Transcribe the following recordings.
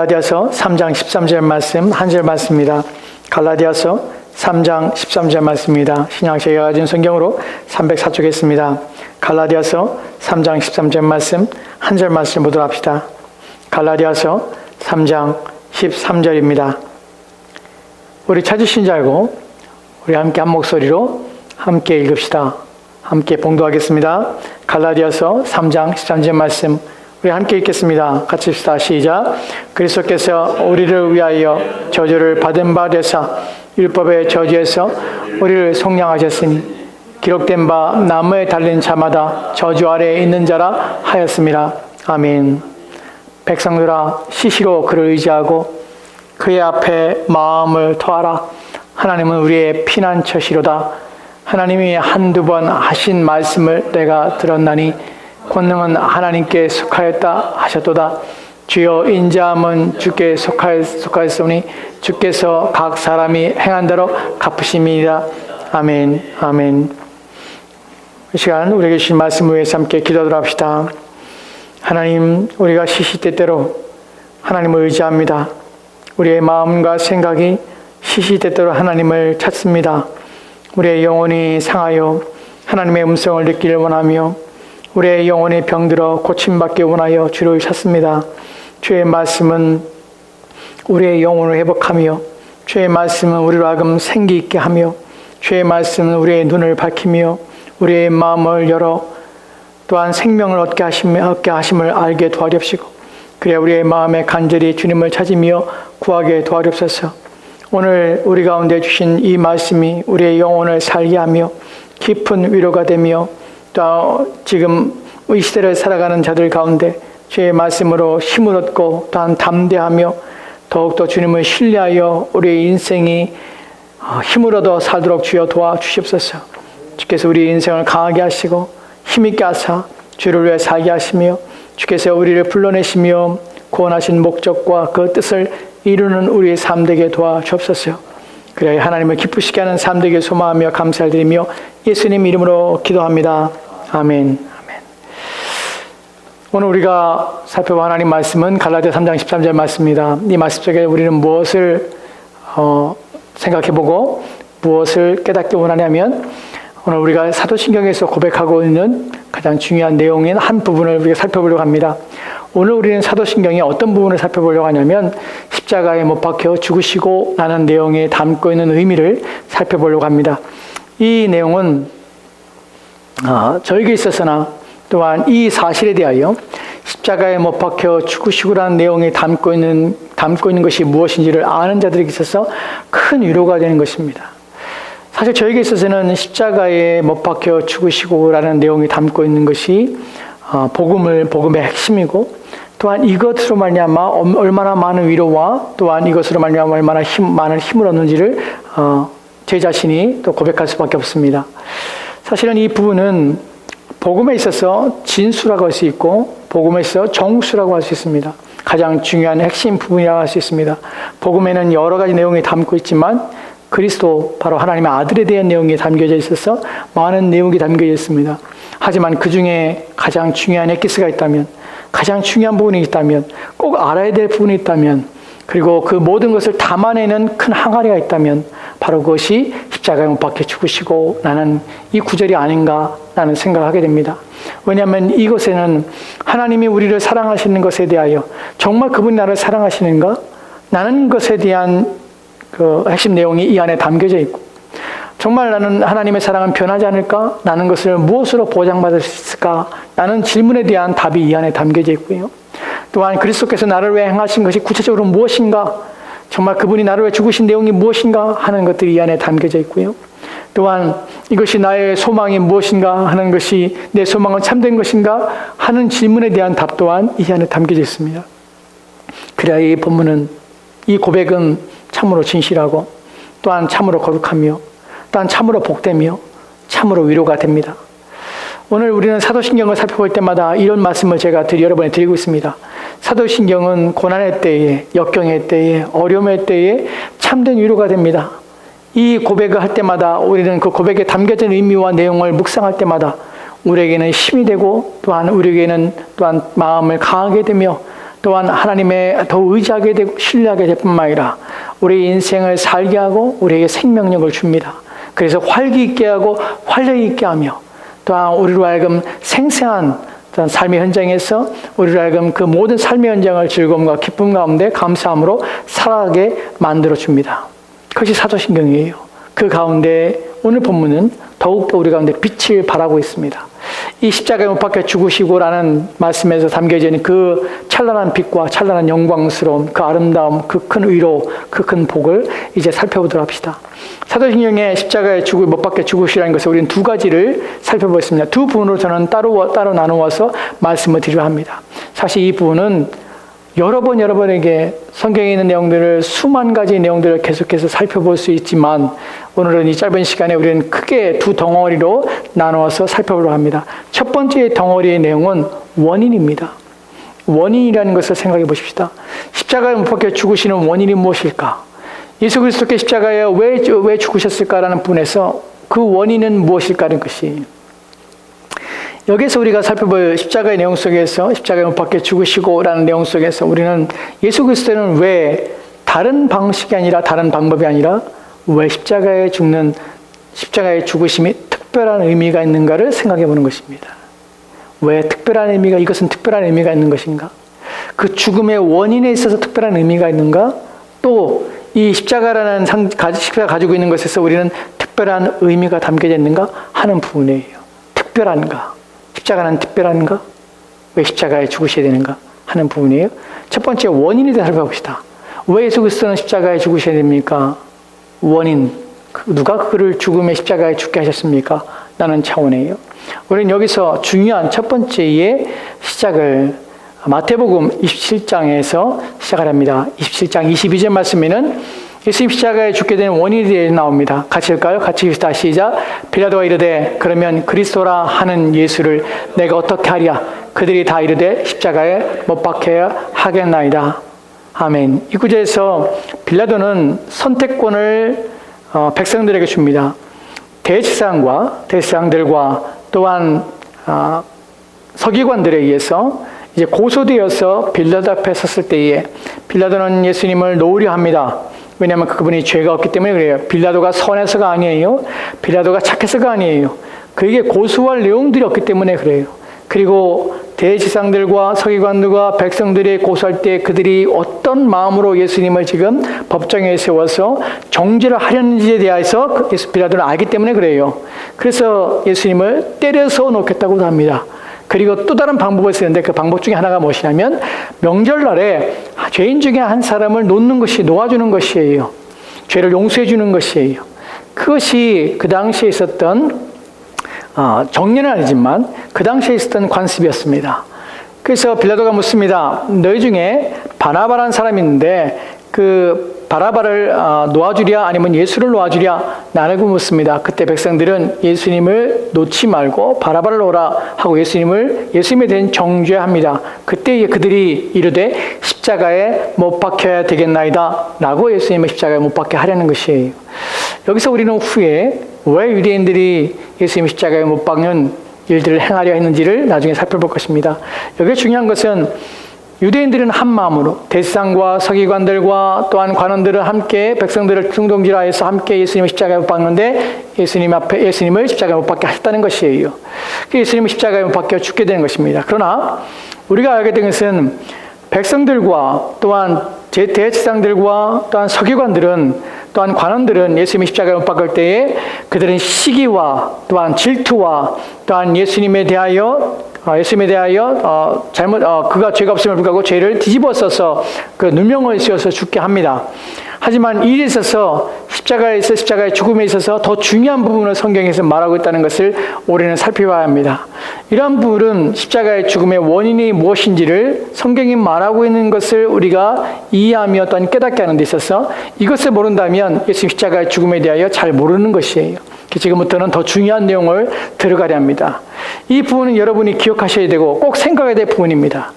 갈라디아서 3장 13절 말씀 한 절 말씀입니다. 갈라디아서 3장 13절 말씀입니다. 신약 제가 가진 성경으로 304쪽에 있습니다. 갈라디아서 3장 13절 말씀 한 절 말씀 보도록 합시다. 갈라디아서 3장 13절입니다. 우리 찾으신 줄 알고 우리 함께 한 목소리로 함께 읽읍시다. 함께 봉독하겠습니다. 갈라디아서 3장 13절 말씀 우리 함께 읽겠습니다. 같이 읽읍시다. 시작. 그리스도께서 우리를 위하여 저주를 받은 바 되사 율법의 저주에서 우리를 속량하셨으니 기록된 바 나무에 달린 자마다 저주 아래에 있는 자라 하였습니다. 아멘. 백성들아 시시로 그를 의지하고 그의 앞에 마음을 토하라. 하나님은 우리의 피난처시로다. 하나님이 한두 번 하신 말씀을 내가 들었나니 권능은 하나님께 속하였다 하셨도다. 주여 인자함은 주께 속하였으니 주께서 각 사람이 행한 대로 갚으심이니이다. 아멘. 아멘. 이 시간 우리에게 주신 말씀을 위해서 함께 기도하도록 합시다. 하나님, 우리가 시시때때로 하나님을 의지합니다. 우리의 마음과 생각이 시시때때로 하나님을 찾습니다. 우리의 영혼이 상하여 하나님의 음성을 듣기를 원하며 우리의 영혼이 병들어 고침받기 원하여 주를 찾습니다. 주의 말씀은 우리의 영혼을 회복하며 주의 말씀은 우리로 하여금 생기 있게 하며 주의 말씀은 우리의 눈을 밝히며 우리의 마음을 열어 또한 생명을 얻게 하심을 알게 도와주옵시고 그래 우리의 마음에 간절히 주님을 찾으며 구하게 도와주옵소서. 오늘 우리 가운데 주신 이 말씀이 우리의 영혼을 살게 하며 깊은 위로가 되며 또 지금 이 시대를 살아가는 자들 가운데 주의 말씀으로 힘을 얻고 또한 담대하며 더욱더 주님을 신뢰하여 우리의 인생이 힘을 얻어 살도록 주여 도와주시옵소서. 주께서 우리 인생을 강하게 하시고 힘있게 하사 주를 위해 살게 하시며 주께서 우리를 불러내시며 구원하신 목적과 그 뜻을 이루는 우리의 삶 되게 도와주옵소서. 그래야 하나님을 기쁘시게 하는 삶 되게 소망하며 감사를 드리며 예수님 이름으로 기도합니다. 아멘. 아멘. 오늘 우리가 살펴볼 하나님 말씀은 갈라디아 3장 13절 말씀입니다. 이 말씀 속에 우리는 무엇을 생각해보고 무엇을 깨닫기 원하냐면 오늘 우리가 사도신경에서 고백하고 있는 가장 중요한 내용인 한 부분을 우리가 살펴보려고 합니다. 오늘 우리는 사도신경의 어떤 부분을 살펴보려고 하냐면 십자가에 못 박혀 죽으시고 라는 내용에 담고 있는 의미를 살펴보려고 합니다. 이 내용은 저에게 있어서나 또한 이 사실에 대하여 십자가에 못 박혀 죽으시고라는 내용이 담고 있는 것이 무엇인지를 아는 자들에게 있어서 큰 위로가 되는 것입니다. 사실 저에게 있어서는 십자가에 못 박혀 죽으시고라는 내용이 담고 있는 것이 복음의 핵심이고 또한 이것으로 말미암아 얼마나 많은 위로와 또한 이것으로 말미암아 얼마나 많은 힘을 얻는지를 제 자신이 또 고백할 수밖에 없습니다. 사실은 이 부분은 복음에 있어서 진수라고 할 수 있고 복음에 있어서 정수라고 할 수 있습니다. 가장 중요한 핵심 부분이라고 할 수 있습니다. 복음에는 여러 가지 내용이 담고 있지만 그리스도 바로 하나님의 아들에 대한 내용이 담겨져 있어서 많은 내용이 담겨져 있습니다. 하지만 그 중에 가장 중요한 엑기스가 있다면 가장 중요한 부분이 있다면 꼭 알아야 될 부분이 있다면 그리고 그 모든 것을 담아내는 큰 항아리가 있다면 바로 그것이 십자가에 못 박혀 죽으시고 라는 이 구절이 아닌가 라는 생각을 하게 됩니다. 왜냐하면 이것에는 하나님이 우리를 사랑하시는 것에 대하여 정말 그분이 나를 사랑하시는가? 라는 것에 대한 그 핵심 내용이 이 안에 담겨져 있고 정말 나는 하나님의 사랑은 변하지 않을까? 라는 것을 무엇으로 보장받을 수 있을까? 라는 질문에 대한 답이 이 안에 담겨져 있고요. 또한 그리스도께서 나를 위해 행하신 것이 구체적으로 무엇인가? 정말 그분이 나를 위해 죽으신 내용이 무엇인가? 하는 것들이 이 안에 담겨져 있고요. 또한 이것이 나의 소망이 무엇인가? 하는 것이 내 소망은 참된 것인가? 하는 질문에 대한 답 또한 이 안에 담겨져 있습니다. 그래야 이 본문은 이 고백은 참으로 진실하고 또한 참으로 거룩하며 또한 참으로 복되며 참으로 위로가 됩니다. 오늘 우리는 사도신경을 살펴볼 때마다 이런 말씀을 제가 여러분에 드리고 있습니다. 사도신경은 고난의 때에, 역경의 때에, 어려움의 때에 참된 위로가 됩니다. 이 고백을 할 때마다 우리는 그 고백에 담겨진 의미와 내용을 묵상할 때마다 우리에게는 힘이 되고 또한 우리에게는 또한 마음을 강하게 되며 또한 하나님에 더 의지하게 되고 신뢰하게 될 뿐만 아니라 우리 인생을 살게 하고 우리에게 생명력을 줍니다. 그래서 활기 있게 하고 활력 있게 하며 또한 우리로 하여금 생생한 삶의 현장에서 우리로 하여금 그 모든 삶의 현장을 즐거움과 기쁨 가운데 감사함으로 살아가게 만들어 줍니다. 그것이 사도신경이에요. 그 가운데 오늘 본문은 더욱더 우리 가운데 빛을 발하고 있습니다. 이 십자가에 못 박혀 죽으시고라는 말씀에서 담겨져 있는 그 찬란한 빛과 찬란한 영광스러움, 그 아름다움, 그 큰 위로, 그 큰 복을 이제 살펴보도록 합시다. 사도신경의 십자가에 못 박혀 죽으시라는 것을 우리는 두 가지를 살펴보겠습니다. 두 부분으로 저는 따로 나누어서 말씀을 드리려 합니다. 사실 이 부분은 여러분에게 성경에 있는 내용들을 수만 가지 내용들을 계속해서 살펴볼 수 있지만 오늘은 이 짧은 시간에 우리는 크게 두 덩어리로 나누어서 살펴보려고 합니다. 첫 번째 덩어리의 내용은 원인입니다. 원인이라는 것을 생각해 보십시다. 십자가에 못 박혀 죽으시는 원인이 무엇일까? 예수 그리스도께 십자가에 왜 죽으셨을까라는 부분에서 그 원인은 무엇일까라는 것이 여기서 우리가 살펴볼 십자가의 내용 속에서 십자가에 못 박혀 죽으시고라는 내용 속에서 우리는 예수 그리스도는 왜 다른 방식이 아니라 다른 방법이 아니라 왜 십자가에 죽으심이 특별한 의미가 있는가를 생각해 보는 것입니다. 왜 이것은 특별한 의미가 있는 것인가? 그 죽음의 원인에 있어서 특별한 의미가 있는가? 또 이 십자가라는 십자가 가지고 있는 것에서 우리는 특별한 의미가 담겨져 있는가 하는 부분이에요. 특별한가? 십자가는 특별한가? 왜 십자가에 죽으셔야 되는가 하는 부분이에요. 첫 번째 원인에 대해서 살펴봅시다. 왜 예수 그리스도는 십자가에 죽으셔야 됩니까? 원인, 누가 그를 죽음의 십자가에 죽게 하셨습니까? 라는 차원이에요. 우리는 여기서 중요한 첫 번째의 시작을 마태복음 27장에서 시작을 합니다. 27장 22절 말씀에는 예수님 십자가에 죽게 된 원인이 나옵니다. 같이 읽을까요? 같이 읽읍시다. 시작. 빌라도가 이르되 그러면 그리스도라 하는 예수를 내가 어떻게 하랴? 그들이 다 이르되 십자가에 못 박혀야 하겠나이다. 아멘. 이 구절에서 빌라도는 선택권을 백성들에게 줍니다. 대제사장들과 또한 서기관들에 의해서 이제 고소되어서 빌라도 앞에 섰을 때에 빌라도는 예수님을 놓으려 합니다. 왜냐하면 그분이 죄가 없기 때문에 그래요. 빌라도가 선해서가 아니에요. 빌라도가 착해서가 아니에요. 그에게 고소할 내용들이 없기 때문에 그래요. 그리고 대제사장들과 서기관들과 백성들이 고소할 때 그들이 어떤 마음으로 예수님을 지금 법정에 세워서 정죄를 하려는지에 대해서 빌라도는 알기 때문에 그래요. 그래서 예수님을 때려서 놓겠다고도 합니다. 그리고 또 다른 방법을 쓰는데 그 방법 중에 하나가 무엇이냐면 명절날에 죄인 중에 한 사람을 놓아주는 것이에요. 죄를 용서해 주는 것이에요. 그것이 그 당시에 있었던 정례는 아니지만 그 당시에 있었던 관습이었습니다. 그래서 빌라도가 묻습니다. 너희 중에 바나바라는 사람이 있는데 그 바나바를 놓아주랴 아니면 예수를 놓아주랴 나누고 묻습니다. 그때 백성들은 예수님을 놓지 말고 바나바를 놓으라 하고 예수님에 대한 정죄합니다. 그때 그들이 이르되 십자가에 못 박혀야 되겠나이다 라고 예수님을 십자가에 못 박게 하려는 것이에요. 여기서 우리는 후에 왜 유대인들이 예수님 십자가에 못 박는 일들을 행하려 했는지를 나중에 살펴볼 것입니다. 여기 중요한 것은 유대인들은 한 마음으로 대제사장과 서기관들과 또한 관원들은 함께 백성들을 충동질하여서 함께 예수님을 십자가에 못 박는데 예수님을 십자가에 못 박게 하셨다는 것이에요. 예수님을 십자가에 못 박혀 죽게 되는 것입니다. 그러나 우리가 알게 된 것은 백성들과 또한 대제사장들과 또한 서기관들은 또한 관원들은 예수님이 십자가에 못 박을 때에 그들은 시기와 또한 질투와 또한 예수님에 대하여 그가 죄가 없음을 불구하고 죄를 뒤집어 써서 그 누명을 씌워서 죽게 합니다. 하지만 이 일에 있어서 십자가의 죽음에 있어서 더 중요한 부분을 성경에서 말하고 있다는 것을 우리는 살펴봐야 합니다. 이러한 부분은 십자가의 죽음의 원인이 무엇인지를 성경이 말하고 있는 것을 우리가 이해하며 또한 깨닫게 하는 데 있어서 이것을 모른다면 예수님 십자가의 죽음에 대하여 잘 모르는 것이에요. 지금부터는 더 중요한 내용을 들어가려 합니다. 이 부분은 여러분이 기억하셔야 되고 꼭 생각해야 될 부분입니다.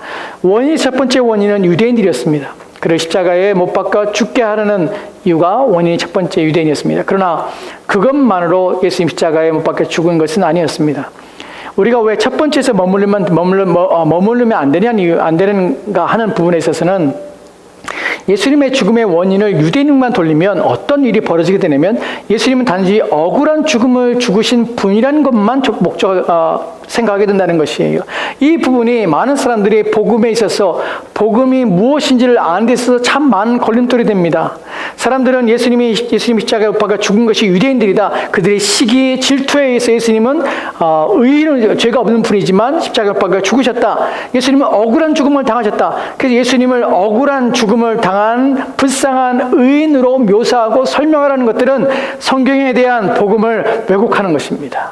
첫 번째 원인은 유대인들이었습니다. 그를 십자가에 못 박아 죽게 하려는 이유가 원인이 첫 번째 유대인이었습니다. 그러나 그것만으로 예수님 십자가에 못 박혀 죽은 것은 아니었습니다. 우리가 왜 첫 번째에서 머무르면 안 되는가 하는 부분에 있어서는 예수님의 죽음의 원인을 유대인만 돌리면 어떤 일이 벌어지게 되냐면 예수님은 단지 억울한 죽음을 죽으신 분이라는 것만 생각하게 된다는 것이에요. 이 부분이 많은 사람들이 복음에 있어서 복음이 무엇인지를 아는 데 있어서 참 많은 걸림돌이 됩니다. 사람들은 예수님 십자가에 못 박아 죽은 것이 유대인들이다. 그들의 시기 질투에 의해서 예수님은 의인은 죄가 없는 분이지만 십자가에 못 박아 죽으셨다. 예수님은 억울한 죽음을 당하셨다. 그래서 예수님을 억울한 죽음을 당한 불쌍한 의인으로 묘사하고 설명하라는 것들은 성경에 대한 복음을 왜곡하는 것입니다.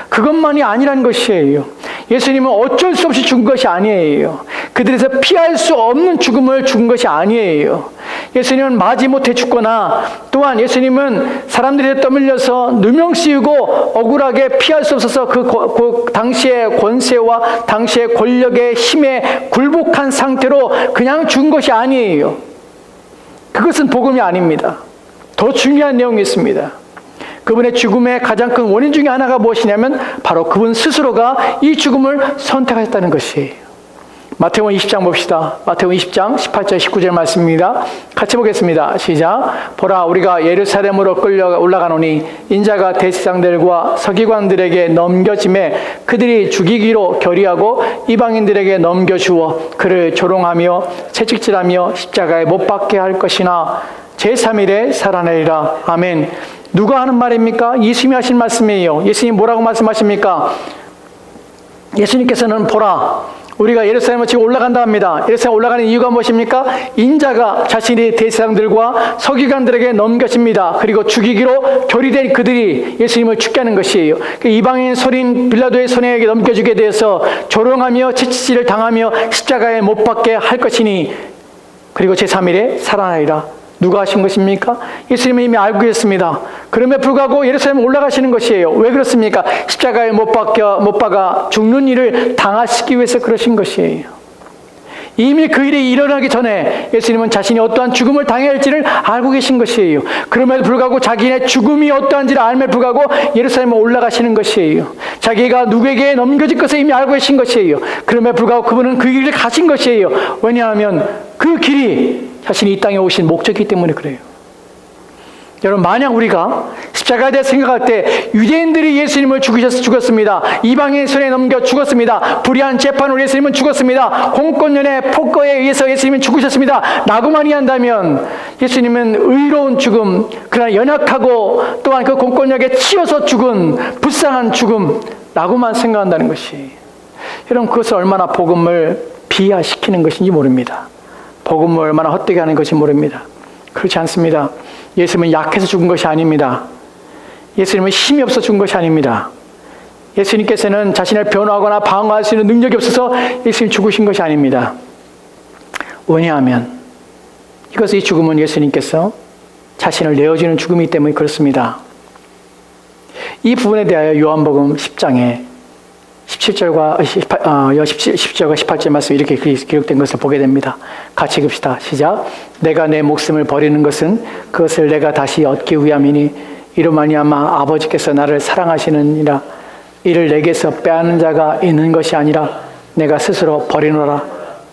그것만이 아니라는 것이에요. 예수님은 어쩔 수 없이 죽은 것이 아니에요. 그들에서 피할 수 없는 죽음을 죽은 것이 아니에요. 예수님은 마지못해 죽거나 또한 예수님은 사람들이 떠밀려서 누명 씌우고 억울하게 피할 수 없어서 그 당시의 권세와 당시의 권력의 힘에 굴복한 상태로 그냥 죽은 것이 아니에요. 그것은 복음이 아닙니다. 더 중요한 내용이 있습니다. 그분의 죽음의 가장 큰 원인 중에 하나가 무엇이냐면 바로 그분 스스로가 이 죽음을 선택하셨다는 것이에요. 마태복음 20장 봅시다. 마태복음 20장 18절 19절 말씀입니다. 같이 보겠습니다. 시작. 보라, 우리가 예루살렘으로 끌려 올라가노니 인자가 대제사장들과 서기관들에게 넘겨짐에 그들이 죽이기로 결의하고 이방인들에게 넘겨주어 그를 조롱하며 채찍질하며 십자가에 못 박게 할 것이나 제3일에 살아내리라. 아멘. 누가 하는 말입니까? 예수님이 하신 말씀이에요. 예수님 뭐라고 말씀하십니까? 예수님께서는 보라, 우리가 예루살렘을 지금 올라간다 합니다. 예루살렘 올라가는 이유가 무엇입니까? 인자가 자신이 대제사장들과 서기관들에게 넘겨집니다. 그리고 죽이기로 결의된 그들이 예수님을 죽게 하는 것이에요. 이방인 소린 빌라도의 손에 넘겨주게 되어서 조롱하며 채찍질을 당하며 십자가에 못 박게 할 것이니 그리고 제3일에 살아나리라. 누가 하신 것입니까? 예수님은 이미 알고 계셨습니다. 그럼에도 불구하고 예루살렘에 올라가시는 것이에요. 왜 그렇습니까? 십자가에 못 박아 죽는 일을 당하시기 위해서 그러신 것이에요. 이미 그 일이 일어나기 전에 예수님은 자신이 어떠한 죽음을 당해야 할지를 알고 계신 것이에요. 그럼에도 불구하고 자기의 죽음이 어떠한지를 알면서 불구하고 예루살렘에 올라가시는 것이에요. 자기가 누구에게 넘겨질 것을 이미 알고 계신 것이에요. 그럼에도 불구하고 그분은 그 길을 가신 것이에요. 왜냐하면 그 길이 자신이 이 땅에 오신 목적이기 때문에 그래요. 여러분, 만약 우리가 십자가에 대해 생각할 때 유대인들이 예수님을 죽었습니다. 이방인 손에 넘겨 죽었습니다. 불의한 재판으로 예수님은 죽었습니다. 공권력의 폭거에 의해서 예수님은 죽으셨습니다. 라고만 이해한다면 예수님은 의로운 죽음, 그러나 연약하고 또한 그 공권력에 치여서 죽은 불쌍한 죽음라고만 생각한다는 것이, 여러분, 그것을 얼마나 복음을 비하시키는 것인지 모릅니다. 복음을 얼마나 헛되게 하는 것인지 모릅니다. 그렇지 않습니다. 예수님은 약해서 죽은 것이 아닙니다. 예수님은 힘이 없어 죽은 것이 아닙니다. 예수님께서는 자신을 변호하거나 방어할 수 있는 능력이 없어서 예수님 죽으신 것이 아닙니다. 왜냐하면 이 죽음은 예수님께서 자신을 내어주는 죽음이기 때문에 그렇습니다. 이 부분에 대하여 요한복음 10장에 17절과 18절 말씀 이렇게 기록된 것을 보게 됩니다. 같이 읽읍시다. 시작. 내가 내 목숨을 버리는 것은 그것을 내가 다시 얻기 위함이니 이로 말미암아 아버지께서 나를 사랑하시느니라. 이를 내게서 빼앗는 자가 있는 것이 아니라 내가 스스로 버리노라.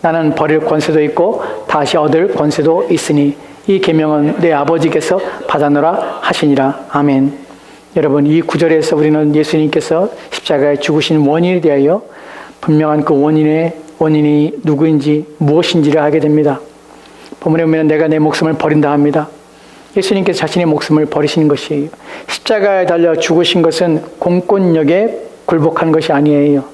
나는 버릴 권세도 있고 다시 얻을 권세도 있으니 이 계명은 내 아버지께서 받아노라 하시니라. 아멘. 여러분, 이 구절에서 우리는 예수님께서 십자가에 죽으신 원인에 대하여 분명한 그 원인이 누구인지 무엇인지를 알게 됩니다. 본문에 보면 내가 내 목숨을 버린다 합니다. 예수님께서 자신의 목숨을 버리시는 것이에요. 십자가에 달려 죽으신 것은 공권력에 굴복한 것이 아니에요.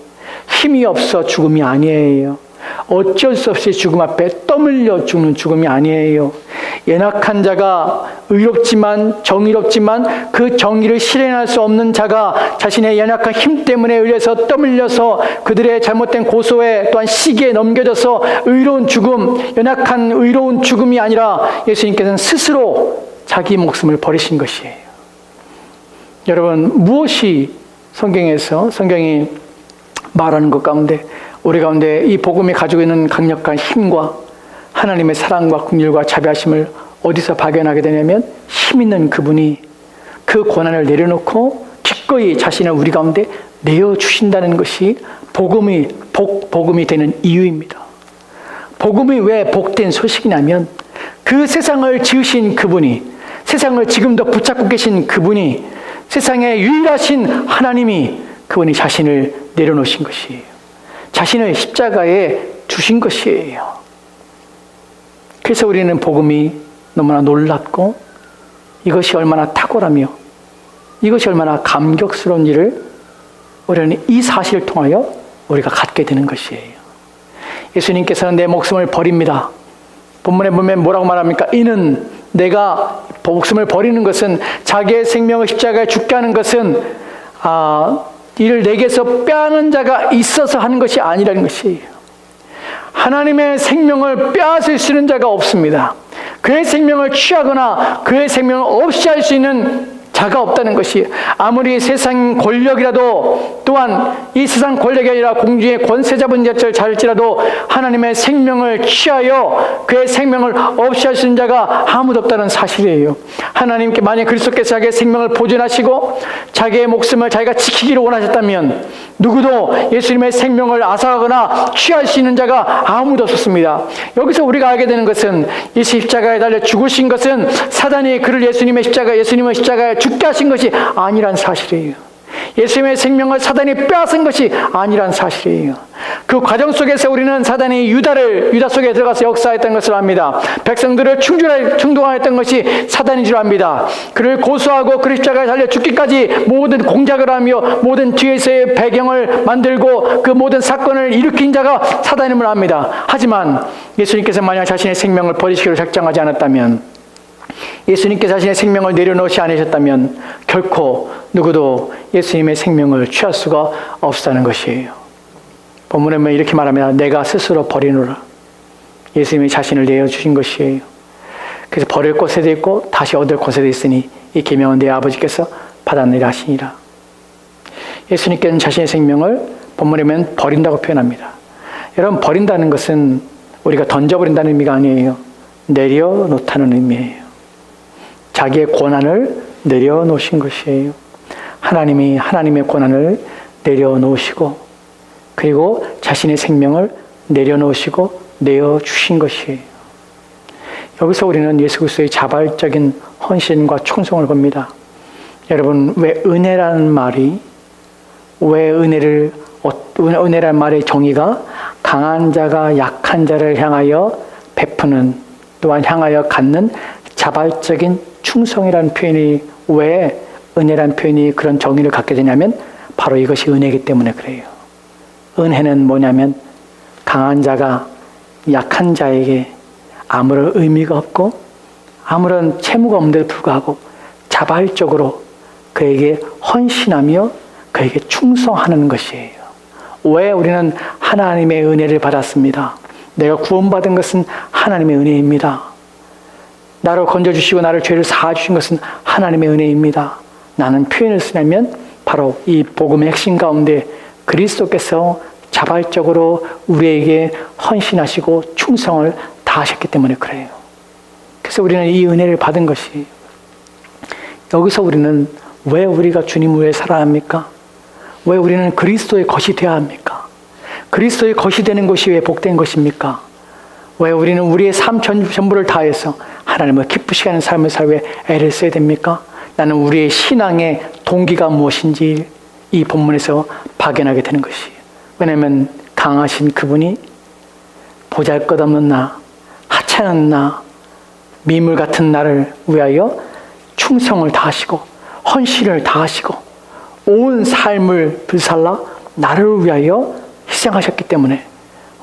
힘이 없어 죽음이 아니에요. 어쩔 수 없이 죽음 앞에 떠밀려 죽는 죽음이 아니에요. 연약한 자가 의롭지만 정의롭지만 그 정의를 실현할 수 없는 자가 자신의 연약한 힘 때문에 의해서 떠밀려서 그들의 잘못된 고소에 또한 시기에 넘겨져서 의로운 죽음, 연약한 의로운 죽음이 아니라 예수님께서는 스스로 자기 목숨을 버리신 것이에요. 여러분, 무엇이 성경이 말하는 것 가운데 우리 가운데 이 복음이 가지고 있는 강력한 힘과 하나님의 사랑과 긍휼과 자비하심을 어디서 발견하게 되냐면 힘 있는 그분이 그 고난을 내려놓고 기꺼이 자신을 우리 가운데 내어주신다는 것이 복음이 되는 이유입니다. 복음이 왜 복된 소식이냐면 그 세상을 지으신 그분이, 세상을 지금도 붙잡고 계신 그분이, 세상에 유일하신 하나님이 그분이 자신을 내려놓으신 것이에요. 자신을 십자가에 주신 것이에요. 그래서 우리는 복음이 너무나 놀랍고 이것이 얼마나 탁월하며 이것이 얼마나 감격스러운 일을 우리는 이 사실을 통하여 우리가 갖게 되는 것이에요. 예수님께서는 내 목숨을 버립니다. 본문에 보면 뭐라고 말합니까? 이는 내가 목숨을 버리는 것은, 자기의 생명을 십자가에 죽게 하는 것은 이를 내게서 빼앗는 자가 있어서 하는 것이 아니라는 것이에요. 하나님의 생명을 빼앗을 수 있는 자가 없습니다. 그의 생명을 취하거나 그의 생명을 없이 할 수 있는 자가 없다는 것이, 아무리 세상 권력이라도, 또한 이 세상 권력이 아니라 공중의 권세 잡은 자를 잘지라도 하나님의 생명을 취하여 그의 생명을 없이 할 수 있는 자가 아무도 없다는 사실이에요. 하나님께 만약 그리스도께서 자기의 생명을 보존하시고 자기의 목숨을 자기가 지키기를 원하셨다면 누구도 예수님의 생명을 앗아가거나 취할 수 있는 자가 아무도 없었습니다. 여기서 우리가 알게 되는 것은, 예수 십자가에 달려 죽으신 것은 사단이 그를 예수님의 십자가에 죽게 하신 것이 아니란 사실이에요. 예수님의 생명을 사단이 빼앗은 것이 아니란 사실이에요. 그 과정 속에서 우리는 사단이 유다 속에 들어가서 역사했던 것을 압니다. 백성들을 충동하였던 것이 사단인 줄 압니다. 그를 고소하고 그를 십자가에 달려 죽기까지 모든 공작을 하며 모든 뒤에서의 배경을 만들고 그 모든 사건을 일으킨 자가 사단임을 압니다. 하지만 예수님께서 만약 자신의 생명을 버리시기로 작정하지 않았다면, 예수님께서 자신의 생명을 내려놓지 않으셨다면 결코 누구도 예수님의 생명을 취할 수가 없다는 것이에요. 본문에 보면 이렇게 말합니다. 내가 스스로 버리노라. 예수님이 자신을 내어주신 것이에요. 그래서 버릴 곳에도 있고 다시 얻을 곳에도 있으니 이 계명은 내 아버지께서 받았느니라 하시니라. 예수님께서는 자신의 생명을 본문에 보면 버린다고 표현합니다. 여러분, 버린다는 것은 우리가 던져버린다는 의미가 아니에요. 내려놓다는 의미예요. 자기의 권한을 내려놓으신 것이에요. 하나님이 하나님의 권한을 내려놓으시고 그리고 자신의 생명을 내려놓으시고 내어주신 것이에요. 여기서 우리는 예수 그리스도의 자발적인 헌신과 충성을 봅니다. 여러분, 왜 은혜라는 말의 정의가 강한 자가 약한 자를 향하여 베푸는, 또한 향하여 갖는 자발적인 충성이라는 표현이, 왜 은혜라는 표현이 그런 정의를 갖게 되냐면 바로 이것이 은혜이기 때문에 그래요. 은혜는 뭐냐면 강한 자가 약한 자에게 아무런 의미가 없고 아무런 채무가 없는데도 불구하고 자발적으로 그에게 헌신하며 그에게 충성하는 것이에요. 왜 우리는 하나님의 은혜를 받았습니다. 내가 구원받은 것은 하나님의 은혜입니다. 나를 건져주시고 나를 죄를 사하주신 것은 하나님의 은혜입니다. 나는 표현을 쓰냐면 바로 이 복음의 핵심 가운데 그리스도께서 자발적으로 우리에게 헌신하시고 충성을 다하셨기 때문에 그래요. 그래서 우리는 이 은혜를 받은 것이, 여기서 우리는 왜 우리가 주님을 위해 살아야 합니까? 왜 우리는 그리스도의 것이 되어야 합니까? 그리스도의 것이 되는 것이 왜 복된 것입니까? 왜 우리는 우리의 삶 전부를 다해서 하나님을 기쁘시게 하는 삶을 살기 위해 애를 써야 됩니까? 나는 우리의 신앙의 동기가 무엇인지 이 본문에서 발견하게 되는 것이에요. 왜냐하면 강하신 그분이 보잘것없는 나, 하찮은 나, 미물 같은 나를 위하여 충성을 다하시고 헌신을 다하시고 온 삶을 불살라 나를 위하여 희생하셨기 때문에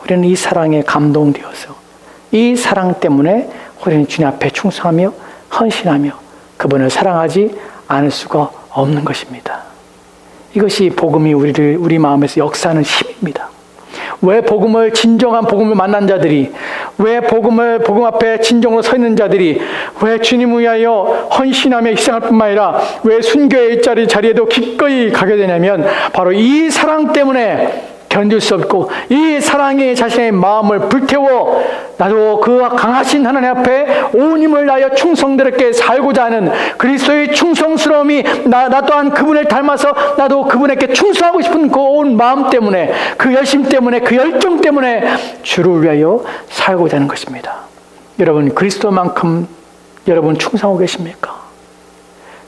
우리는 이 사랑에 감동되어서 이 사랑 때문에 우리는 주님 앞에 충성하며 헌신하며 그분을 사랑하지 않을 수가 없는 것입니다. 이것이 복음이 우리 마음에서 역사하는 힘입니다. 왜 진정한 복음을 만난 자들이, 왜 복음 앞에 진정으로 서 있는 자들이, 왜 주님을 위하여 헌신하며 희생할 뿐만 아니라 왜 순교의 자리에도 기꺼이 가게 되냐면 바로 이 사랑 때문에 견딜 수 없고 이 사랑이 자신의 마음을 불태워 나도 그 강하신 하나님 앞에 온 힘을 다하여 충성스럽게 살고자 하는 그리스도의 충성스러움이 나 또한 그분을 닮아서 나도 그분에게 충성하고 싶은 그 온 마음 때문에, 그 열심 때문에, 그 열정 때문에 주를 위하여 살고자 하는 것입니다. 여러분, 그리스도만큼 여러분 충성하고 계십니까?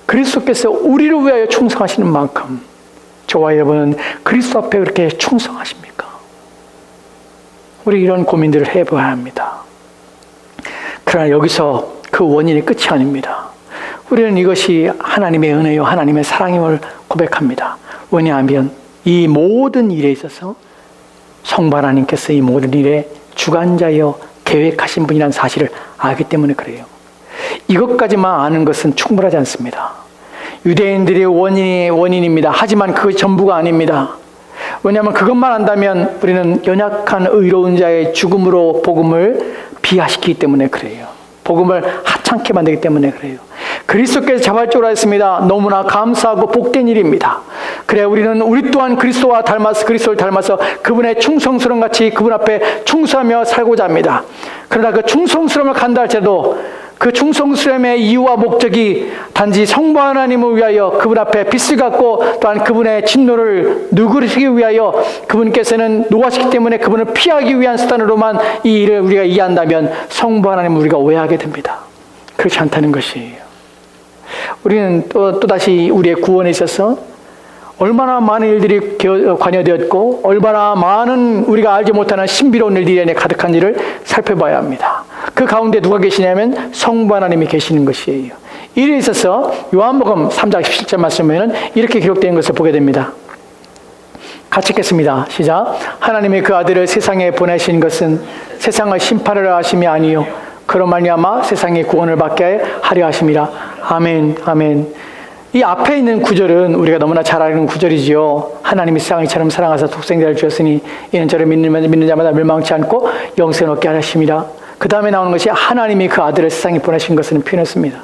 그리스도께서 우리를 위하여 충성하시는 만큼 저와 여러분은 그리스도 앞에 그렇게 충성하십니까? 우리 이런 고민들을 해봐야 합니다. 그러나 여기서 그 원인이 끝이 아닙니다. 우리는 이것이 하나님의 은혜요 하나님의 사랑임을 고백합니다. 왜냐하면 이 모든 일에 있어서 성부 하나님께서 이 모든 일에 주관자여 계획하신 분이라는 사실을 알기 때문에 그래요. 이것까지만 아는 것은 충분하지 않습니다. 유대인들의 원인입니다. 하지만 그것이 전부가 아닙니다. 왜냐하면 그것만 안다면 우리는 연약한 의로운 자의 죽음으로 복음을 비하시키기 때문에 그래요. 복음을 하찮게 만들기 때문에 그래요. 그리스도께서 자발적으로 했습니다. 너무나 감사하고 복된 일입니다. 그래 우리 또한 그리스도를 닮아서 그분의 충성스러움 같이 그분 앞에 충성하며 살고자 합니다. 그러나 그 충성스러움을 간다 할지라도 그 충성스러움의 이유와 목적이 단지 성부 하나님을 위하여 그분 앞에 빚을 갚고 또한 그분의 진노를 누그르시기 위하여 그분께서는 노하시기 때문에 그분을 피하기 위한 수단으로만 이 일을 우리가 이해한다면 성부 하나님을 우리가 오해하게 됩니다. 그렇지 않다는 것이에요. 우리는 또다시 우리의 구원에 있어서 얼마나 많은 일들이 관여되었고 얼마나 많은 우리가 알지 못하는 신비로운 일들이 안에 가득한 일을 살펴봐야 합니다. 그 가운데 누가 계시냐면 성부 하나님이 계시는 것이에요. 이에 있어서 요한복음 3장 17절 말씀에는 이렇게 기록된 것을 보게 됩니다. 같이 읽겠습니다. 시작. 하나님이 그 아들을 세상에 보내신 것은 세상을 심판하려 하심이 아니요 그로 말미암아 세상의 구원을 받게 하려 하심이라. 아멘. 아멘. 이 앞에 있는 구절은 우리가 너무나 잘 아는 구절이지요. 하나님이 세상을 이처럼 사랑하사 독생자를 주었으니 이는 저를 믿는 자마다 멸망치 않고 영생을 얻게 하심이라. 그 다음에 나오는 것이 하나님이 그 아들을 세상에 보내신 것을 표현했습니다.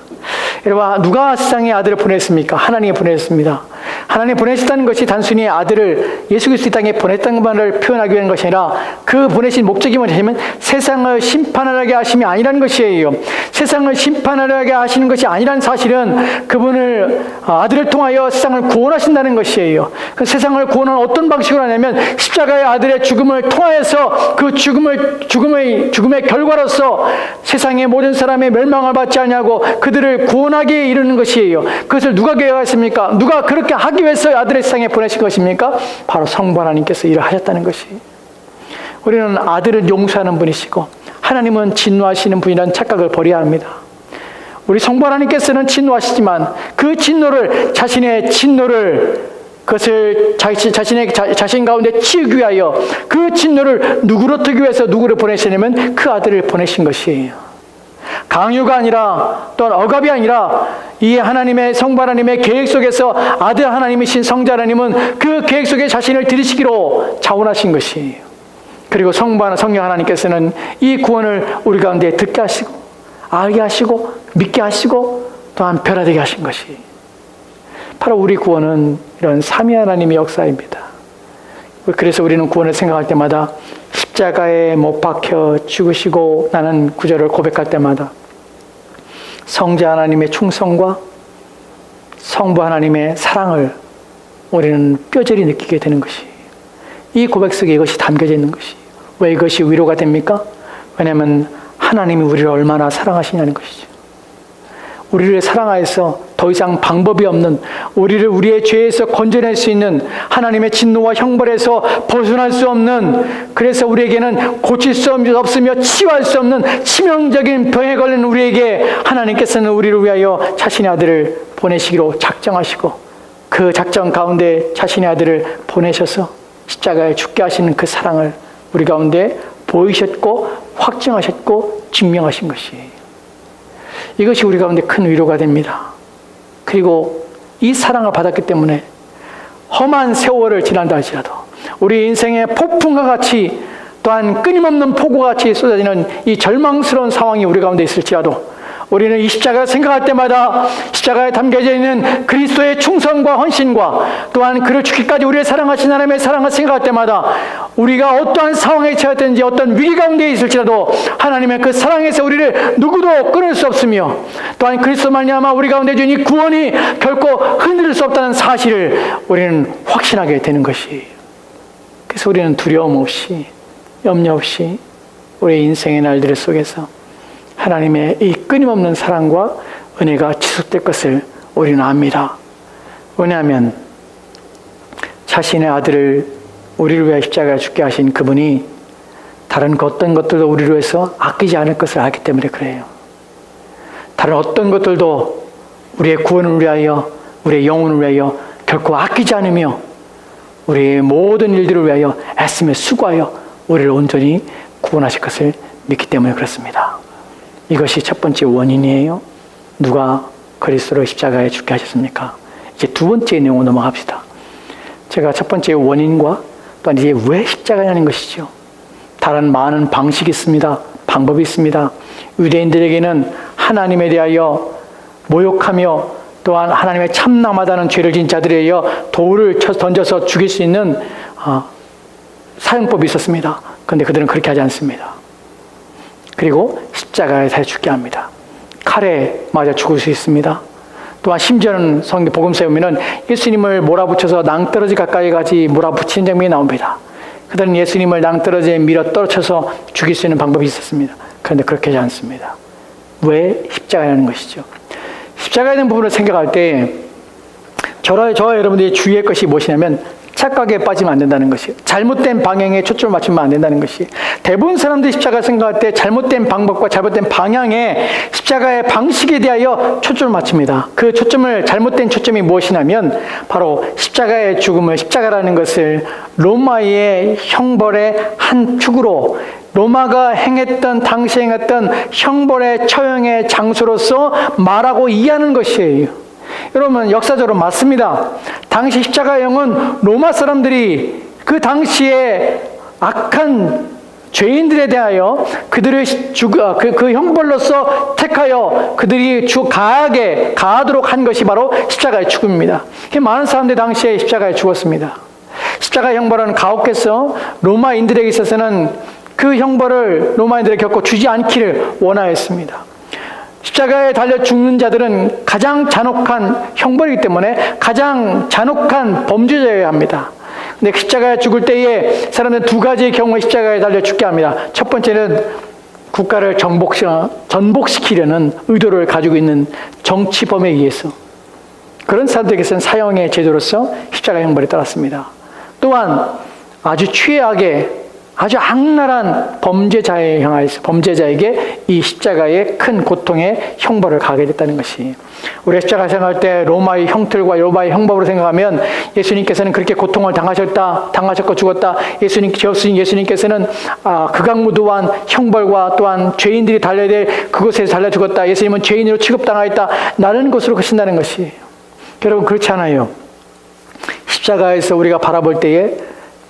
여러분, 누가 세상에 아들을 보냈습니까? 하나님이 보냈습니다. 하나님이 보내셨다는 것이 단순히 아들을 예수 그리스도 땅에 보냈다는 것만을 표현하기 위한 것이 아니라 그 보내신 목적이 뭐냐면 세상을 심판하게 하심이 아니라는 것이에요. 세상을 심판하게 하시는 것이 아니라는 사실은 그분을 아들을 통하여 세상을 구원하신다는 것이에요. 그 세상을 구원하는 어떤 방식으로 하냐면 십자가의 아들의 죽음을 통하여서 그 죽음의 결과로서 세상의 모든 사람의 멸망을 받지 않냐고 그들을 구원하게 이루는 것이에요. 그것을 누가 계획하십니까? 누가 그렇게 하기 위해서 아들의 세상에 보내신 것입니까? 바로 성부 하나님께서 일을 하셨다는 것이. 우리는 아들을 용서하는 분이시고 하나님은 진노하시는 분이라는 착각을 버려야 합니다. 우리 성부 하나님께서는 진노하시지만 그 진노를 그것을 자신 가운데 치우기 위하여 그 진노를 누구로뜨기 위해서 누구를 보내시냐면 그 아들을 보내신 것이에요. 강요가 아니라 또는 억압이 아니라 이 하나님의 성부 하나님의 계획 속에서 아들 하나님이신 성자 하나님은 그 계획 속에 자신을 들이시기로 자원하신 것이에요. 그리고 성령 하나님께서는 이 구원을 우리 가운데 듣게 하시고 알게 하시고 믿게 하시고 또한 변화되게 하신 것이 바로 우리 구원은 이런 삼위 하나님의 역사입니다. 그래서 우리는 구원을 생각할 때마다 십자가에 못 박혀 죽으시고 나는 구절을 고백할 때마다 성자 하나님의 충성과 성부 하나님의 사랑을 우리는 뼈저리 느끼게 되는 것이 이 고백 속에 이것이 담겨져 있는 것이 왜 이것이 위로가 됩니까? 왜냐하면 하나님이 우리를 얼마나 사랑하시냐는 것이죠. 우리를 사랑하여서 더 이상 방법이 없는 우리를 우리의 죄에서 건져낼 수 있는 하나님의 진노와 형벌에서 벗어날 수 없는 그래서 우리에게는 고칠 수 없으며 치유할 수 없는 치명적인 병에 걸린 우리에게 하나님께서는 우리를 위하여 자신의 아들을 보내시기로 작정하시고 그 작정 가운데 자신의 아들을 보내셔서 십자가에 죽게 하시는 그 사랑을 우리 가운데 보이셨고 확증하셨고 증명하신 것이에요. 이것이 우리 가운데 큰 위로가 됩니다. 그리고 이 사랑을 받았기 때문에 험한 세월을 지난다 할지라도 우리 인생의 폭풍과 같이 또한 끊임없는 폭우가 같이 쏟아지는 이 절망스러운 상황이 우리 가운데 있을지라도 우리는 이 십자가를 생각할 때마다 십자가에 담겨져 있는 그리스도의 충성과 헌신과 또한 그를 죽기까지 우리를 사랑하신 하나님의 사랑을 생각할 때마다 우리가 어떠한 상황에 처했든지 어떤 위기 가운데 있을지라도 하나님의 그 사랑에서 우리를 누구도 끊을 수 없으며 또한 그리스도 말미암아 우리 가운데 주신 이 구원이 결코 흔들릴 수 없다는 사실을 우리는 확신하게 되는 것이에요. 그래서 우리는 두려움 없이 염려 없이 우리의 인생의 날들 속에서 하나님의 이 끊임없는 사랑과 은혜가 지속될 것을 우리는 압니다. 왜냐하면 자신의 아들을 우리를 위해 십자가에 죽게 하신 그분이 다른 어떤 것들도 우리를 위해서 아끼지 않을 것을 알기 때문에 그래요. 다른 어떤 것들도 우리의 구원을 위하여 우리의 영혼을 위하여 결코 아끼지 않으며 우리의 모든 일들을 위하여 애쓰며 수고하여 우리를 온전히 구원하실 것을 믿기 때문에 그렇습니다. 이것이 첫 번째 원인이에요. 누가 그리스도를 십자가에 죽게 하셨습니까? 이제 두 번째 내용으로 넘어갑시다. 제가 첫 번째 원인과 또한 이제 왜 십자가냐는 것이죠. 다른 많은 방식이 있습니다. 방법이 있습니다. 유대인들에게는 하나님에 대하여 모욕하며 또한 하나님의 참남하다는 죄를 지은 자들에 의하여 돌을 던져서 죽일 수 있는 사용법이 있었습니다. 그런데 그들은 그렇게 하지 않습니다. 그리고 십자가에 달 죽게 합니다. 칼에 맞아 죽을 수 있습니다. 또한 심지어는 성경 복음서에 보면은 예수님을 몰아붙여서 낭떠러지 가까이 가지 몰아붙이는 장면이 나옵니다. 그들은 예수님을 낭떠러지에 밀어 떨어쳐서 죽일 수 있는 방법이 있었습니다. 그런데 그렇게 하지 않습니다. 왜 십자가라는 것이죠. 십자가에 대한 부분을 생각할 때 저와 여러분들이 주의할 것이 무엇이냐면 착각에 빠지면 안 된다는 것이에요. 잘못된 방향에 초점을 맞추면 안 된다는 것이에요. 대부분 사람들이 십자가 생각할 때 잘못된 방법과 잘못된 방향에 십자가의 방식에 대하여 초점을 맞춥니다. 그 잘못된 초점이 무엇이냐면 바로 십자가의 죽음을, 십자가라는 것을 로마의 형벌의 한 축으로 로마가 당시 행했던 형벌의 처형의 장소로서 말하고 이해하는 것이에요. 여러분 역사적으로 맞습니다. 당시 십자가형은 로마 사람들이 그 당시에 악한 죄인들에 대하여 그들을 그 형벌로서 택하여 그들이 가하도록 한 것이 바로 십자가의 죽음입니다. 많은 사람들이 당시에 십자가에 죽었습니다. 십자가 형벌은 가혹해서 로마인들에게 있어서는 그 형벌을 로마인들에게 결코 주지 않기를 원하였습니다. 십자가에 달려 죽는 자들은 가장 잔혹한 형벌이기 때문에 가장 잔혹한 범죄자여야 합니다. 근데 십자가에 죽을 때에 사람들은 두 가지의 경우에 십자가에 달려 죽게 합니다. 첫 번째는 국가를 전복시키려는 의도를 가지고 있는 정치범에 의해서 그런 사람들에게서는 사형의 제도로서 십자가 형벌이 따랐습니다. 또한 아주 최악의 아주 악랄한 범죄자에게 이 십자가의 큰 고통의 형벌을 가게 됐다는 것이, 우리 십자가 생각할 때 로마의 형틀과 로마의 형법으로 생각하면 예수님께서는 그렇게 고통을 당하셨고 죽었다. 예수님께서는 극악무도한 형벌과 또한 죄인들이 달려야 될 그곳에서 달려 죽었다. 예수님은 죄인으로 취급당하였다. 라는 것으로 가신다는 것이에요. 여러분 그렇지 않아요. 십자가에서 우리가 바라볼 때에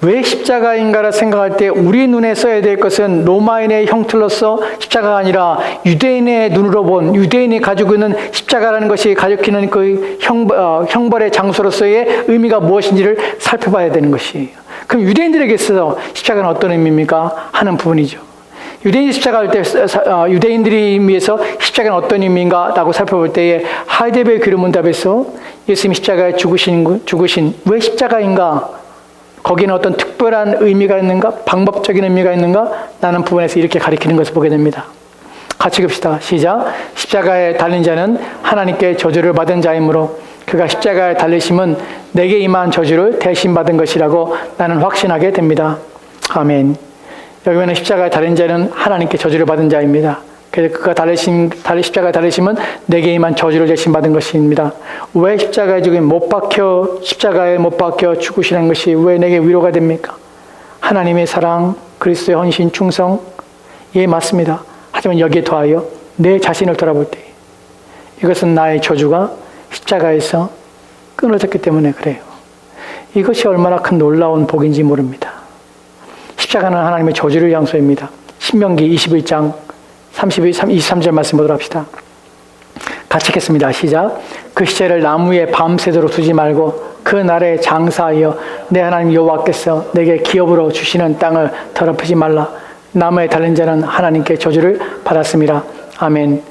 왜 십자가인가를 생각할 때 우리 눈에 써야 될 것은 로마인의 형틀로서 십자가가 아니라 유대인의 눈으로 본, 유대인이 가지고 있는 십자가라는 것이 가리키는 그 형벌의 장소로서의 의미가 무엇인지를 살펴봐야 되는 것이에요. 그럼 유대인들에게 있어서 십자가는 어떤 의미입니까? 하는 부분이죠. 유대인들이 위해서 십자가는 어떤 의미인가? 라고 살펴볼 때에 하이데베르 교류문답에서 예수님이 십자가에 죽으신 왜 십자가인가? 거기는 어떤 특별한 의미가 있는가? 방법적인 의미가 있는가? 라는 부분에서 이렇게 가리키는 것을 보게 됩니다. 같이 봅시다. 시작. 십자가에 달린 자는 하나님께 저주를 받은 자이므로 그가 십자가에 달리심은 내게 임한 저주를 대신 받은 것이라고 나는 확신하게 됩니다. 아멘. 여기 보면 십자가에 달린 자는 하나님께 저주를 받은 자입니다. 그래서 그가 십자가에 달리심은 내게 임한 저주를 대신 받은 것입니다. 왜 십자가에 십자가에 못 박혀 죽으시는 것이 왜 내게 위로가 됩니까? 하나님의 사랑, 그리스도의 헌신, 충성, 예, 맞습니다. 하지만 여기에 더하여 내 자신을 돌아볼 때 이것은 나의 저주가 십자가에서 끊어졌기 때문에 그래요. 이것이 얼마나 큰 놀라운 복인지 모릅니다. 십자가는 하나님의 저주를 양소입니다. 신명기 21장 23절 말씀 보도록 합시다. 같이 읽겠습니다. 시작. 그 시체를 나무에 밤새도록 두지 말고 그 날에 장사하여 내 하나님 여호와께서 내게 기업으로 주시는 땅을 더럽히지 말라. 나무에 달린 자는 하나님께 저주를 받았습니다. 아멘.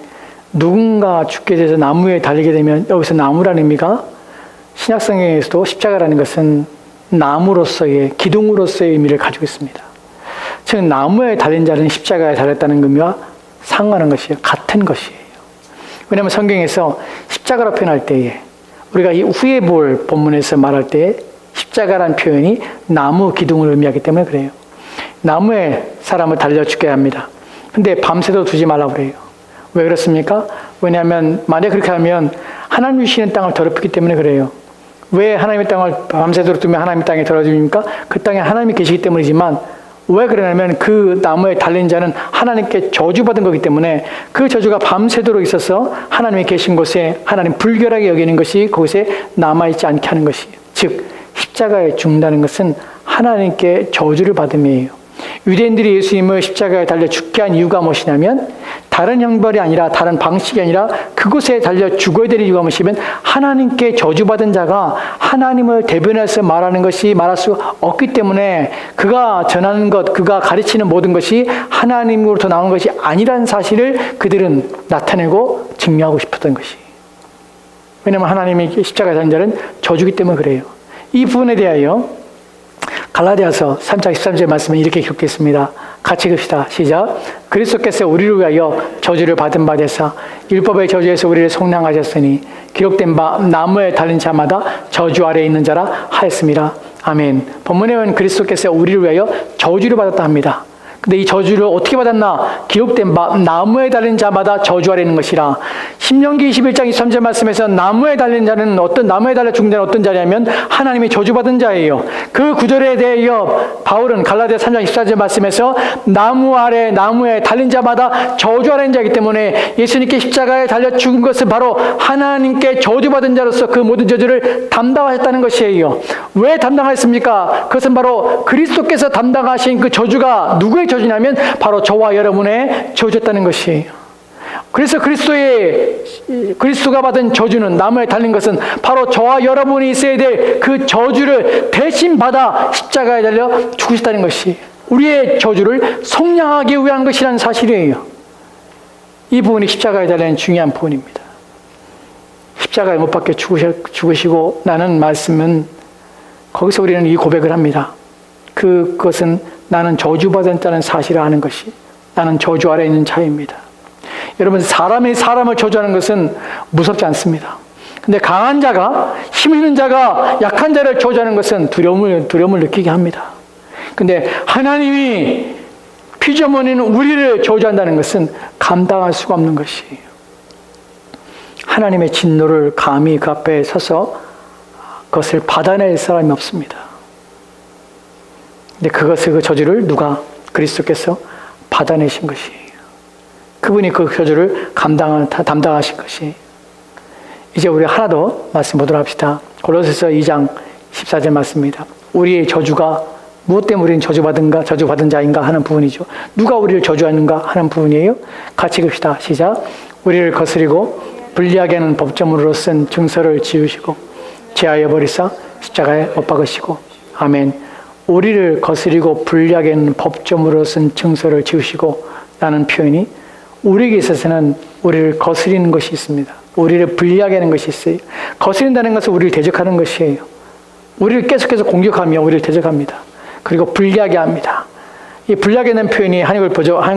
누군가 죽게 돼서 나무에 달리게 되면 여기서 나무라는 의미가 신약성경에서도 십자가라는 것은 나무로서의 기둥으로서의 의미를 가지고 있습니다. 즉 나무에 달린 자는 십자가에 달렸다는 의미와 상관한 것이에요. 같은 것이에요. 왜냐하면 성경에서 십자가로 표현할 때에 우리가 이 후에 볼 본문에서 말할 때에 십자가라는 표현이 나무 기둥을 의미하기 때문에 그래요. 나무에 사람을 달려 죽게 합니다. 근데 밤새도 두지 말라고 그래요. 왜 그렇습니까? 왜냐하면 만약 그렇게 하면 하나님 주시는 땅을 더럽히기 때문에 그래요. 왜 하나님의 땅을 밤새도록 두면 하나님의 땅에 더러워집니까? 그 땅에 하나님이 계시기 때문이지만 왜 그러냐면 그 나무에 달린 자는 하나님께 저주받은 거기 때문에 그 저주가 밤새도록 있어서 하나님이 계신 곳에 하나님 불결하게 여기는 것이 거기에 남아있지 않게 하는 것이에요. 즉 십자가에 죽는다는 것은 하나님께 저주를 받음이에요. 유대인들이 예수님을 십자가에 달려 죽게 한 이유가 무엇이냐면 다른 형벌이 아니라 다른 방식이 아니라 그곳에 달려 죽어야 되는 이유가 무엇이면 하나님께 저주받은 자가 하나님을 대변해서 말할 수 없기 때문에 그가 전하는 것, 그가 가르치는 모든 것이 하나님으로부터 나온 것이 아니라는 사실을 그들은 나타내고 증명하고 싶었던 것이에요. 왜냐하면 하나님이 십자가에 달린 자는 저주기 때문에 그래요. 이 부분에 대하여 갈라디아서 3장 13절 말씀은 이렇게 기록했습니다. 같이 읽읍시다. 시작. 그리스도께서 우리를 위하여 저주를 받은 바 되사 율법의 저주에서 우리를 속량하셨으니 기록된 바 나무에 달린 자마다 저주 아래에 있는 자라 하였습니다. 아멘. 본문에 보면 그리스도께서 우리를 위하여 저주를 받았다 합니다. 근데 이 저주를 어떻게 받았나? 기록된 바 나무에 달린 자마다 저주 아래 있는 것이라. 신명기 21장 23절 말씀에서 나무에 달린 자는 나무에 달려 죽는 자는 어떤 자냐면 하나님이 저주받은 자예요. 그 구절에 대하여 바울은 갈라디아 3장 14절 말씀에서 나무에 달린 자마다 저주 아래 있는 자이기 때문에 예수님께 십자가에 달려 죽은 것은 바로 하나님께 저주받은 자로서 그 모든 저주를 담당하셨다는 것이에요. 왜 담당하셨습니까? 그것은 바로 그리스도께서 담당하신 그 저주가 누구의 저주냐면 바로 저와 여러분의 저주였다는 것이에요. 그래서 그리스도가 받은 저주는 나무에 달린 것은 바로 저와 여러분이 있어야 될 그 저주를 대신 받아 십자가에 달려 죽으셨다는 것이 우리의 저주를 속량하기 위한 것이라는 사실이에요. 이 부분이 십자가에 달린 중요한 부분입니다. 십자가에 못 박혀 죽으시고 나는 말씀은 거기서 우리는 이 고백을 합니다. 그것은 나는 저주받은 자는 사실을 아는 것이 나는 저주 아래 있는 자입니다. 여러분 사람이 사람을 저주하는 것은 무섭지 않습니다. 근데 강한 자가 힘 있는 자가 약한 자를 저주하는 것은 두려움을 느끼게 합니다. 근데 하나님이 피조물인 우리를 저주한다는 것은 감당할 수가 없는 것이에요. 하나님의 진노를 감히 그 앞에 서서 그것을 받아낼 사람이 없습니다. 근데 그 저주를 누가? 그리스도께서 받아내신 것이에요. 그분이 그 저주를 담당하신 것이. 이제 우리 하나 더 말씀 보도록 합시다. 골로새서 2장 14절 말씀입니다. 우리의 저주가 무엇 때문에 우리는 저주받은 자인가 하는 부분이죠. 누가 우리를 저주하는가 하는 부분이에요. 같이 읽읍시다. 시작. 우리를 거스리고 불리하게 하는 법조문으로 쓴 증서를 지우시고 제하여 버리사 십자가에 못 박으시고. 아멘. 우리를 거스리고 불리하게 하는 법조문으로 쓴 증서를 지우시고 라는 표현이 우리에게 있어서는 우리를 거스리는 것이 있습니다. 우리를 불리하게 하는 것이 있어요. 거스린다는 것은 우리를 대적하는 것이에요. 우리를 계속해서 공격하며 우리를 대적합니다. 그리고 불리하게 합니다. 이 불리하게 하는 표현이 한글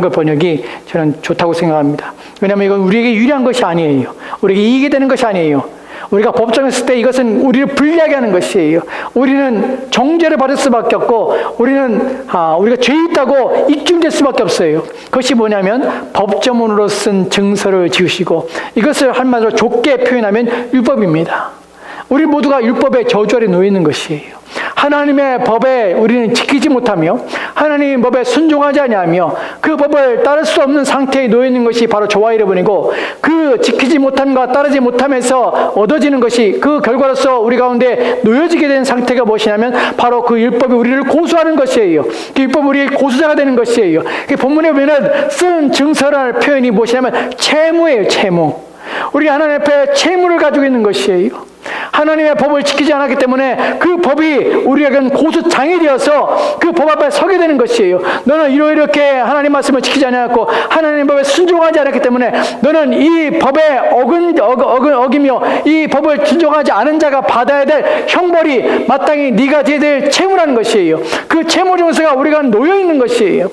번역이 저는 좋다고 생각합니다. 왜냐하면 이건 우리에게 유리한 것이 아니에요. 우리에게 이익이 되는 것이 아니에요. 우리가 법정에 있을 때 이것은 우리를 불리하게 하는 것이에요. 우리는 정죄를 받을 수밖에 없고 우리가 죄 있다고 입증될 수밖에 없어요. 그것이 뭐냐면 법조문으로 쓴 증서를 지우시고 이것을 한마디로 좁게 표현하면 율법입니다. 우리 모두가 율법의 저주 아래 놓여 있는 것이에요. 하나님의 법에 우리는 지키지 못하며 하나님의 법에 순종하지 아니하며 그 법을 따를 수 없는 상태에 놓여 있는 것이 바로 저와 여러분이고 그 지키지 못함과 따르지 못함에서 얻어지는 것이 그 결과로서 우리 가운데 놓여지게 된 상태가 무엇이냐면 바로 그 율법이 우리를 고소하는 것이에요. 그 율법이 우리의 고소자가 되는 것이에요. 본문에 보면 쓴 증서라는 표현이 무엇이냐면 채무예요. 채무. 우리 하나님 앞에 채무를 가지고 있는 것이에요. 하나님의 법을 지키지 않았기 때문에 그 법이 우리에게는 고소장이 되어서 그 법 앞에 서게 되는 것이에요. 너는 이렇게 하나님 말씀을 지키지 않았고 하나님 법에 순종하지 않았기 때문에 너는 이 법에 어기며 이 법을 순종하지 않은 자가 받아야 될 형벌이 마땅히 네가 져야 될 채무라는 것이에요. 그 채무 증서가 우리가 놓여 있는 것이에요.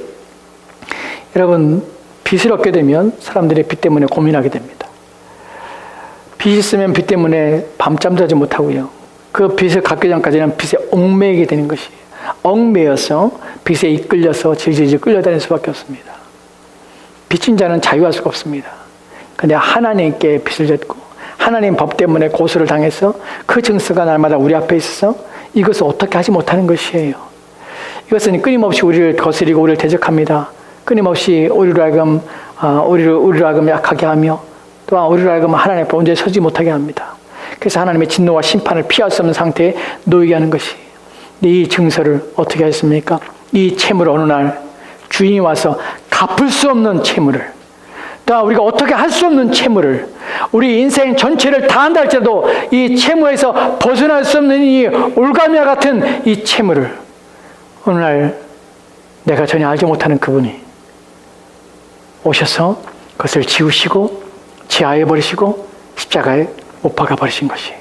여러분, 빚을 얻게 되면 사람들이 빚 때문에 고민하게 됩니다. 빚이 있으면 빚 때문에 밤잠도 자지 못하고요. 그 빚을 갚기 전까지는 빚에 얽매이게 되는 것이에요. 얽매여서 빚에 이끌려서 질질질 끌려다닐 수밖에 없습니다. 빚진 자는 자유할 수가 없습니다. 그런데 하나님께 빚을 졌고 하나님 법 때문에 고소를 당해서 그 증서가 날마다 우리 앞에 있어서 이것을 어떻게 하지 못하는 것이에요. 이것은 끊임없이 우리를 거스리고 우리를 대적합니다. 끊임없이 우리로 하여금 약하게 하며 또한 우리로 하여금 하나님 앞에 온전히 서지 못하게 합니다. 그래서 하나님의 진노와 심판을 피할 수 없는 상태에 놓이게 하는 것이. 이 증서를 어떻게 했습니까? 이 채무를 어느 날 주인이 와서 갚을 수 없는 채무를, 또한 우리가 어떻게 할 수 없는 채무를, 우리 인생 전체를 다 한다 할지라도 이 채무에서 벗어날 수 없는 이 올가미와 같은 이 채무를 어느 날 내가 전혀 알지 못하는 그분이 오셔서 그것을 지우시고 지하해 버리시고 십자가에 못 박아 버리신 것이에요.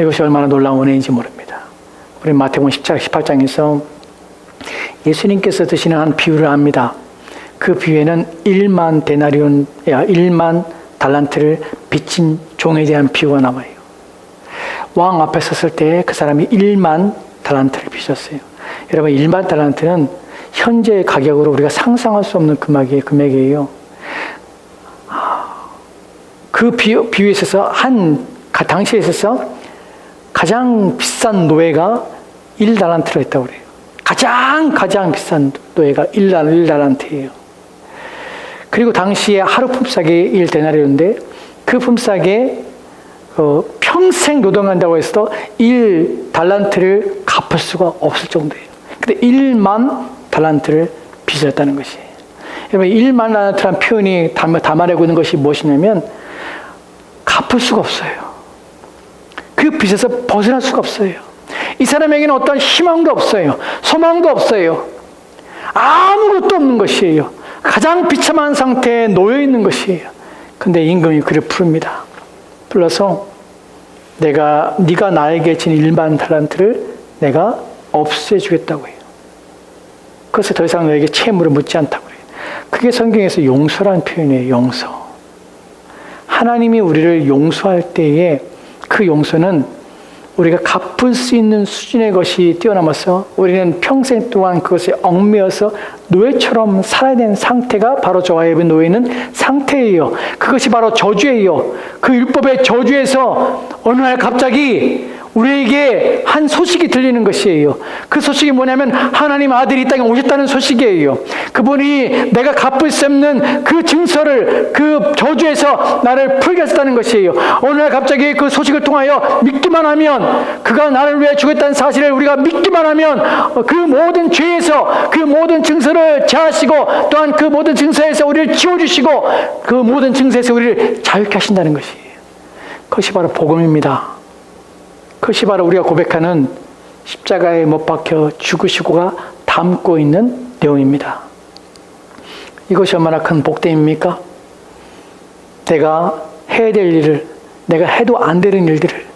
이것이 얼마나 놀라운 은혜인지 모릅니다. 우리 마태복음 18장에서 예수님께서 드시는 한 비유를 합니다. 그 비유에는 1만 데나리온, 1만 달란트를 빚진 종에 대한 비유가 나와요. 왕 앞에 섰을 때 그 사람이 1만 달란트를 빚었어요. 여러분, 1만 달란트는 현재의 가격으로 우리가 상상할 수 없는 금액이에요. 그 비유에 있어서 당시에 있어서 가장 비싼 노예가 1달란트로 했다고 그래요. 가장 비싼 노예가 1달란트예요. 그리고 당시에 하루 품삯이 1데나리온인데 그 품삯에 평생 노동한다고 해서 1달란트를 갚을 수가 없을 정도예요. 근데 1만 달란트를 빚었다는 것이에요. 여러분, 1만 달란트라는 표현이 담아내고 있는 것이 무엇이냐면 갚을 수가 없어요. 그 빚에서 벗어날 수가 없어요. 이 사람에게는 어떤 희망도 없어요. 소망도 없어요. 아무것도 없는 것이에요. 가장 비참한 상태에 놓여 있는 것이에요. 근데 임금이 그를 부릅니다. 불러서 네가 나에게 진 1만 달란트를 내가 없애주겠다고 해요. 그래서 더 이상 너에게 채무를 묻지 않다고 해요. 그게 성경에서 용서라는 표현이에요. 용서. 하나님이 우리를 용서할 때에 그 용서는 우리가 갚을 수 있는 수준의 것이 뛰어넘어서 우리는 평생 동안 그것에 얽매여서 노예처럼 살아야 되는 상태가 바로 저와 여러분이 놓여 있는 상태예요. 그것이 바로 저주예요. 그 율법의 저주에서 어느 날 갑자기 우리에게 한 소식이 들리는 것이에요. 그 소식이 뭐냐면 하나님 아들이 이 땅에 오셨다는 소식이에요. 그분이 내가 갚을 수 없는 그 증서를, 그 저주에서 나를 풀게 하셨다는 것이에요. 어느 날 갑자기 그 소식을 통하여 믿기만 하면, 그가 나를 위해 죽었다는 사실을 우리가 믿기만 하면 그 모든 죄에서, 그 모든 증서를 제하시고 또한 그 모든 증서에서 우리를 지워주시고 그 모든 증서에서 우리를 자유케 하신다는 것이에요. 그것이 바로 복음입니다. 그것이 바로 우리가 고백하는 십자가에 못 박혀 죽으시고가 담고 있는 내용입니다. 이것이 얼마나 큰 복됨입니까? 내가 해야 될 일을, 내가 해도 안 되는 일들을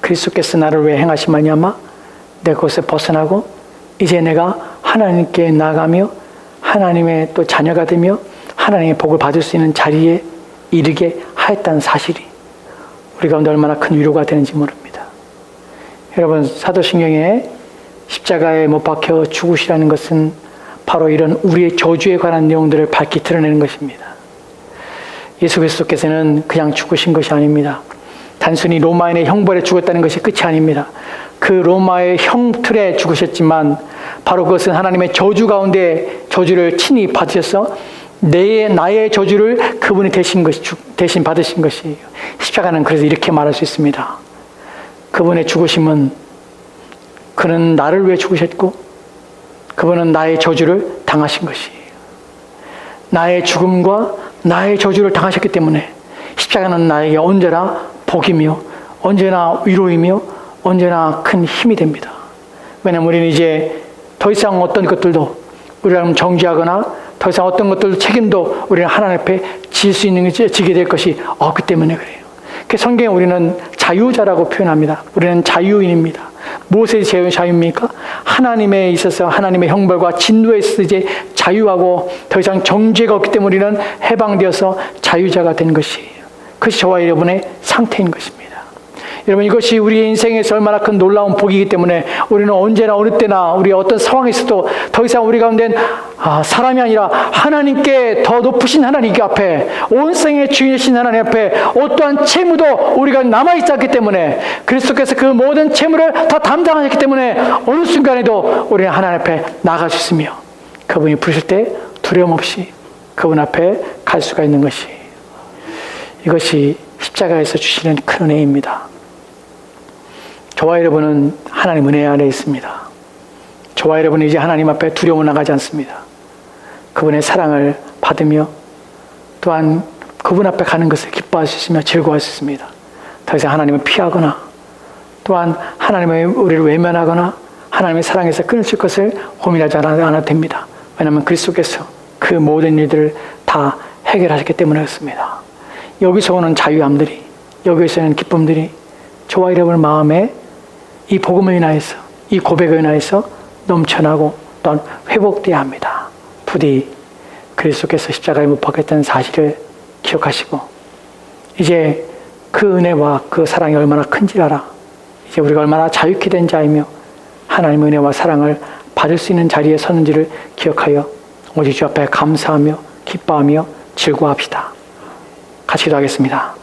그리스도께서 나를 위해 행하신 말미암아 내가 그것에 벗어나고 이제 내가 하나님께 나아가며 하나님의 또 자녀가 되며 하나님의 복을 받을 수 있는 자리에 이르게 하였다는 사실이 우리 가운데 얼마나 큰 위로가 되는지 모릅니다. 여러분, 사도신경에 십자가에 못 박혀 죽으시라는 것은 바로 이런 우리의 저주에 관한 내용들을 밝히 드러내는 것입니다. 예수 그리스도께서는 그냥 죽으신 것이 아닙니다. 단순히 로마인의 형벌에 죽었다는 것이 끝이 아닙니다. 그 로마의 형틀에 죽으셨지만 바로 그것은 하나님의 저주 가운데 저주를 친히 받으셔서 나의 저주를 그분이 대신 받으신 것이에요. 십자가는 그래서 이렇게 말할 수 있습니다. 그분의 죽으심은 그는 나를 위해 죽으셨고 그분은 나의 저주를 당하신 것이에요. 나의 죽음과 나의 저주를 당하셨기 때문에 십자가는 나에게 언제나 복이며 언제나 위로이며 언제나 큰 힘이 됩니다. 왜냐하면 우리는 이제 더 이상 어떤 것들도 우리를 정죄하거나 더 이상 어떤 것들 책임도 우리는 하나님 앞에 지게 될 것이 없기 때문에 그래요. 그 성경에 우리는 자유자라고 표현합니다. 우리는 자유인입니다. 무엇에 자유입니까? 하나님에 있어서 하나님의 형벌과 진노에 있어서 이제 자유하고 더 이상 정죄가 없기 때문에 우리는 해방되어서 자유자가 된 것이에요. 그것이 저와 여러분의 상태인 것입니다. 여러분, 이것이 우리의 인생에서 얼마나 큰 놀라운 복이기 때문에 우리는 언제나 어느 때나 우리 어떤 상황에 있어도 더 이상 우리 가운데는 사람이 아니라 하나님께 더 높으신 하나님 앞에, 온 생의 주인이신 하나님 앞에 어떠한 채무도 우리가 남아있지 않기 때문에, 그리스도께서 그 모든 채무를 다 담당하셨기 때문에 어느 순간에도 우리는 하나님 앞에 나갈 수 있으며 그분이 부르실 때 두려움 없이 그분 앞에 갈 수가 있는 것이, 이것이 십자가에서 주시는 큰 은혜입니다. 저와 여러분은 하나님 은혜 안에 있습니다. 저와 여러분은 이제 하나님 앞에 두려워 나가지 않습니다. 그분의 사랑을 받으며 또한 그분 앞에 가는 것을 기뻐할 수 있으며 즐거워할 수 있습니다. 더 이상 하나님을 피하거나 또한 하나님의 우리를 외면하거나 하나님의 사랑에서 끊어질 것을 고민하지 않아도 됩니다. 왜냐하면 그리스도께서 그 모든 일들을 다 해결하셨기 때문에 그렇습니다. 여기서 오는 자유함들이, 여기서 오는 기쁨들이 저와 여러분의 마음에 이 복음을 인하여서, 이 고백을 인하여서 넘쳐나고 또한 회복되어야 합니다. 부디 그리스도께서 십자가에 못 박혔다는 사실을 기억하시고 이제 그 은혜와 그 사랑이 얼마나 큰지 알아. 이제 우리가 얼마나 자유케 된 자이며 하나님의 은혜와 사랑을 받을 수 있는 자리에 서는지를 기억하여 오직 주 앞에 감사하며 기뻐하며 즐거워합시다. 같이 기도하겠습니다.